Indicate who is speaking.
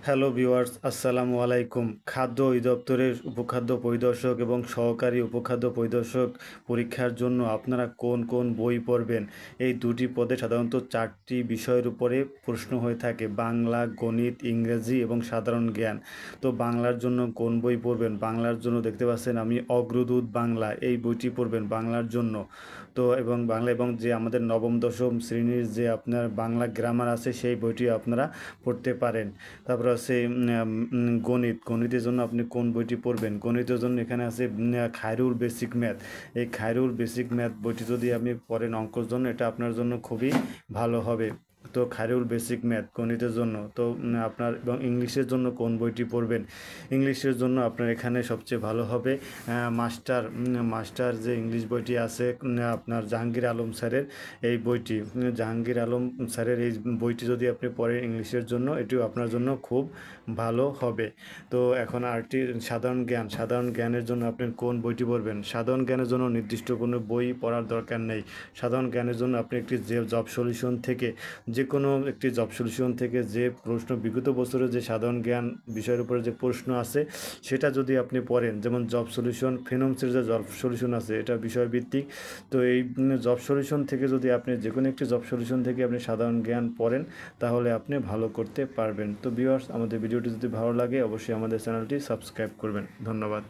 Speaker 1: Hello viewers, আসসালামু আলাইকুম। খাদ্য অধিদপ্তরের উপখাদ্য পরিদর্শক এবং সহকারী উপখাদ্য পরিদর্শক পরীক্ষার জন্য আপনারা কোন কোন বই পড়বেন? এই দুটি পদে সাধারণত 4টি বিষয়ের উপরে প্রশ্ন হয়ে থাকে: বাংলা, গণিত, ইংরেজি এবং সাধারণ জ্ঞান। তো বাংলার জন্য কোন বই পড়বেন? বাংলার জন্য দেখতে পাচ্ছেন আমি অগ্রদূত বাংলা, এই বইটি পড়বেন বাংলার জন্য। তো এবং বাংলা এবং যে আমাদের নবম দশম শ্রেণীর যে আপনার বাংলা গ্রামার আছে সেই বইটি আপনারা পড়তে পারেন। তারপর আছে গণিতের জন্য আপনি কোন বইটি পড়বেন? গণিতের জন্য এখানে আছে খায়রুল বেসিক ম্যাথ। এই খায়রুল বেসিক ম্যাথ বইটি যদি আপনি পড়েন অঙ্কর জন্য, এটা আপনার জন্য খুবই ভালো হবে। তো খায়রুল বেসিক ম্যাথ গণিতের জন্য। তো আপনার এবং ইংলিশের জন্য কোন বইটি পড়বেন? ইংলিশের জন্য আপনার এখানে সবচেয়ে ভালো হবে মাস্টার যে ইংলিশ বইটি আছে আপনার জাহাঙ্গীর আলম স্যারের এই বইটি। জাহাঙ্গীর আলম স্যারের এই বইটি যদি আপনি পড়েন ইংলিশের জন্য, এটিও আপনার জন্য খুব ভালো হবে। তো এখন আরেকটি সাধারণ জ্ঞানের জন্য আপনি কোন বইটি পড়বেন? সাধারণ জ্ঞানের জন্য নির্দিষ্ট কোনো বই পড়ার দরকার নেই। সাধারণ জ্ঞানের জন্য আপনি একটি জব সলিউশন থেকে যে কোনো একটি জব সলিউশন থেকে যে প্রশ্ন, বিগত বছরে যে সাধারণ জ্ঞান বিষয়ের উপরে যে প্রশ্ন আছে সেটা যদি আপনি পড়েন, যেমন জব সলিউশন, ফিনোমসের যে জব সলিউশন আছে এটা বিষয়ভিত্তিক। তো এই জব সলিউশন থেকে যদি আপনি যে কোনো একটি জব সলিউশন থেকে আপনি সাধারণ জ্ঞান পড়েন তাহলে আপনি ভালো করতে পারবেন। তো ভিউয়ার্স, আমাদের ভিডিওটি যদি ভালো লাগে অবশ্যই আমাদের চ্যানেলটি সাবস্ক্রাইব করবেন। ধন্যবাদ।